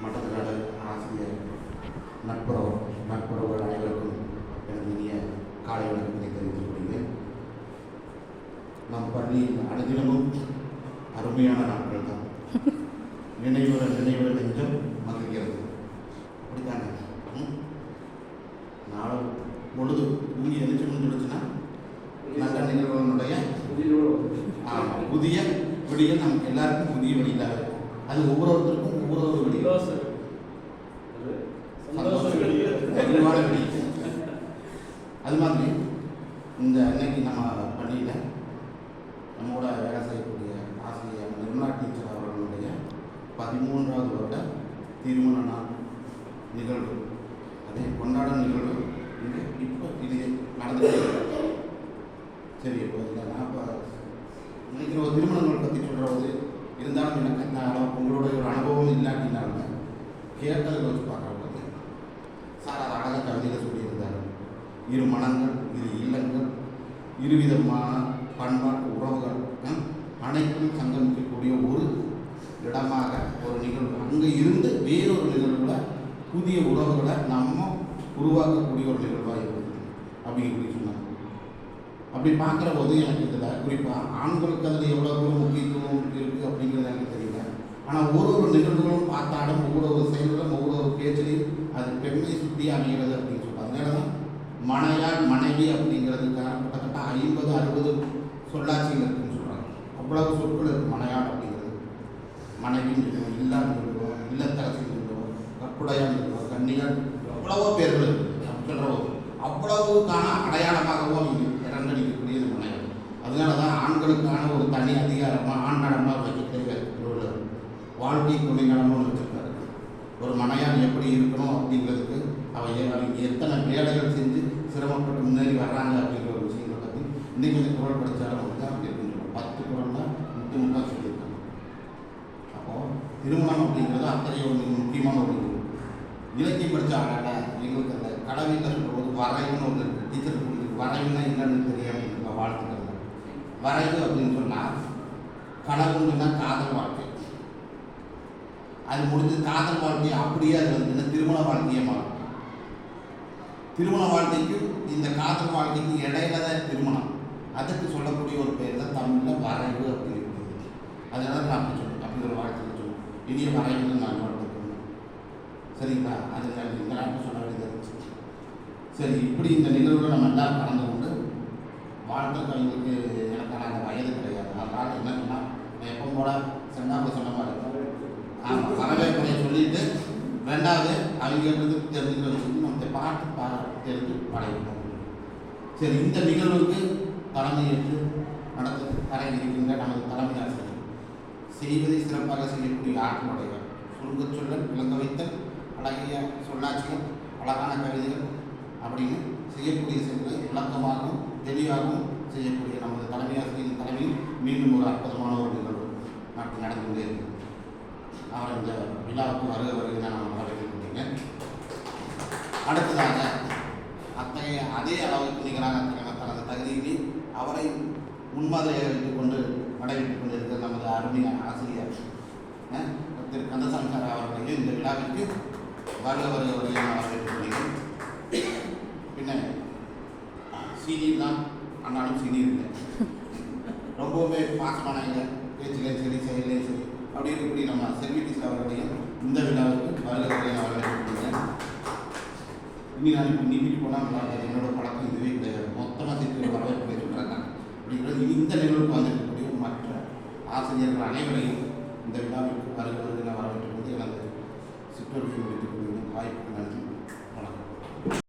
மட்டத்தக்காடு ஆசிரியர் நட்புறவுகள் அனைவருக்கும் எனது இனிய காலை வணக்கத்தை தெரிவித்துக் கொள்கிறேன். நம் பள்ளியில் அனுதினமும் அருமையான நாட்கள் தான். நினைவுடன் நெஞ்சம் மகிழ்கிறது. அப்படித்தானே? நாளை பொழுது ஊதி எழுச்சி முடிஞ்சுடுச்சுன்னா நல்ல நிகழ்வுகளுடைய புதிய விடியல் நமக்கு எல்லாருக்கும் புதிய வெளியில் அது ஒவ்வொருத்தருக்கும் ஒவ்வொரு விடியல் தெளிவான விடியல். அது மாதிரி இந்த அன்னைக்கு நம்ம பள்ளியில் நம்மோட வேலை செய்யக்கூடிய ஆசிரியர் நிர்மலா டீச்சர் அவர்களுடைய 13வது வருட திருமண நாள் நிகழ்வு, அதே கொண்டாடும் நிகழ்வு இப்போ இது நடந்துட்டு. சரி, இப்போ நான் இப்போ நினைக்கிற ஒரு திருமணங்கள் பற்றி சொல்கிறது இருந்தாலும் எனக்கு நான் உங்களுடைய ஒரு அனுபவம் இல்லாட்டினாலும் கேட்டதை வச்சு பார்க்குறது சார் அது அழகாக கவிதையில் சொல்லியிருந்தார். இரு மனங்கள், இரு இல்லங்கள், இருவிதமான பண்பாட்டு உறவுகள் அனைத்தும் சங்கமிக்கக்கூடிய ஒரு இடமாக ஒரு நிகழ்வு. அங்கே இருந்து வேறொரு நிகழ்வில் புதிய உறவுகளை நம்ம உருவாக்கக்கூடிய ஒரு நிகழ்வாக இருக்குது அப்படின்னு சொன்னாங்க. அப்படி பார்க்குற போது எனக்கு இதில் குறிப்பாக ஆண்களுக்கு அதில் எவ்வளோ தூரம் முக்கியத்துவம் இருக்குது அப்படிங்கிறது எனக்கு தெரியல. ஆனால் ஒரு நிகழ்வுகளும் பார்த்தாலும் ஒவ்வொரு செயல்களும் ஒவ்வொரு பேச்சிலையும் அது பெண்மை சுற்றி அமைகிறது அப்படின்னு சொல்லுவாங்க. அதனால தான் மனையாள் மனைவி அப்படிங்கிறதுக்கான கிட்டத்தட்ட 50-60 சொல்லாட்சிகள் இருக்குன்னு சொல்கிறாங்க. அவ்வளவு சொற்கள் இருக்குது. மனையாள் அப்படிங்கிறது மனைவின்னு சொல்லுவோம், இல்லான்னு சொல்லுவோம், இல்லத்தரசின்னு சொல்லுவோம், கற்புடையான்னு சொல்லுவோம், கன்னியால் எவ்வளவோ பேர்கள் சொல்கிறோம். அவ்வளவுக்கான அடையாளமாகவும் இரண்டடிக்கக்கூடிய மனையாள். அதனால தான் ஆண்களுக்கான ஒரு தனி அதிகாரமாக ஆண் நடமாக வைக்க ஒரு வாழ்க்கை துணை நடனம்னு வச்சுருக்காரு. ஒரு மனையாள் எப்படி இருக்கணும் அப்படிங்கிறதுக்கு அவங்க எத்தனை வேலைகள் செஞ்சு சிரமப்பட்டு முன்னேறி வர்றாங்க அப்படிங்கிற ஒரு விஷயங்களை பற்றி இன்றைக்கி இந்த குரல் படித்தாலும் அவங்க தான் அப்படி இருக்குன்னு சொல்லுவோம். 10 குரல் தான் முக்கியமாக சொல்லியிருக்காங்க. அப்போது திருமணம் அப்படிங்கிறது அத்தகைய ஒரு முக்கியமான ஒரு இலக்கியம் படித்த ஆளாக எங்களுக்கு அந்த கடவுளில் சொல்லும்போது வரைவுன்னு ஒன்று இருக்குது. டீச்சர் கொடுக்குது வரைவுன்னா என்னன்னு தெரியாமல் இருக்கா வாழ்த்துக்கள். வரைவு அப்படின்னு சொன்னால் கடவுள்னா காதல் வாழ்க்கை. அது முடிஞ்சு காதல் வாழ்க்கை அப்படியே அது வந்து திருமண வாழ்க்கையை மாறும். திருமண வாழ்க்கைக்கும் இந்த காதல் வாழ்க்கைக்கும் இடையில தான் திருமணம். அதுக்கு சொல்லக்கூடிய ஒரு பேர் தான் தமிழில் வரைவு அப்படின்னு இருக்குது. அதனால நான் அப்படி சொல்லுவேன். அப்படி ஒரு வாழ்க்கை சொல்லுவேன். இனிய வரைவுன்னு நான் வாழ்த்துக்கணும். சரிங்களா? அது இந்த நாட்டு சொல்ல வேண்டியது இருந்துச்சு. சரி, இப்படி இந்த நிகழ்வுகளை நம்ம எல்லாம் கலந்து கொண்டு வாழ்த்துக்களுக்கு எனக்கான அந்த வயது கிடையாது. அதனால் என்ன சொன்னால் எப்போ போல சென்னாப்பில் சொன்ன மாதிரி ஆமாம் வரவேற்புரையை சொல்லிட்டு ரெண்டாவது அவங்க தெரிஞ்சுக்கிற வச்சுட்டு நம்ம பாட்டு தெரிஞ்சு படைக்கணும். சரி, இந்த நிகழ்வுக்கு தலைமையேற்று நடத்த தரையிருக்கின்ற நமது தலைமை ஆசிரியர் செய்வதை சிறப்பாக செய்யக்கூடிய ஆற்றலுடையவர், சுருங்க சொல்லல், விளங்க வைத்தல், அழகிய சொல்லாட்சிகள், அழகான கவிதைகள் அப்படின்னு செய்யக்கூடிய செயல்களை விளக்கமாகவும் தெளிவாகவும் செய்யக்கூடிய நமது தலைமை ஆசிரியரின் தலைமையில் மீண்டும் ஒரு அற்புதமான ஒரு நிகழ்வு நாட்டில் நடந்து கொண்டே இருக்குது. அவர் இந்த விழாவுக்கு வருகை நான் வரவேற்கின்றீங்க. அடுத்ததாக அத்தகைய அதே அளவுக்கு நிகராக தனது தகுதியிலே அவரை முன்மாதிரியாக வைத்துக் கொண்டு நடைபெற்றுக் கொண்டிருக்கிற நமது அருமைய ஆசிரியர் திரு கந்தசாமி சார் அவர்களையும் இந்த விழாவிற்கு வருகை நான் வரவேற்றுக் கொள்கிறேன். பின்ன சீனியர் தான், ஆனாலும் சீனியர் இல்லை, ரொம்பவுமே பாசமான பேச்சுலையும் சரி செயலையும் சரி அப்படி இருக்கக்கூடிய நம்ம செல்வி டீச்சர் அவர்களையும் இந்த விழாவுக்கு வருகை நான் வரவேற்றுக்கொள்கிறேன். இனி நான் இப்போ நீட்டிட்டு போனால் என்னோட பழக்கம் இதுவே கிடையாது. மொத்தமாக சேர்த்து வரவேற்புரை சொல்கிறாங்க அப்படிங்கிறது. இனி இந்த நிகழ்வுக்கு வந்திருக்கக்கூடிய மற்ற ஆசிரியர்கள் அனைவரையும் இந்த விழாவிற்கு வருகை நான் வரவேற்றுக்கொண்டு எனது சிற்றுரையை முடித்துக் கொள்கிறேன். வாய்ப்புக்கு நன்றி.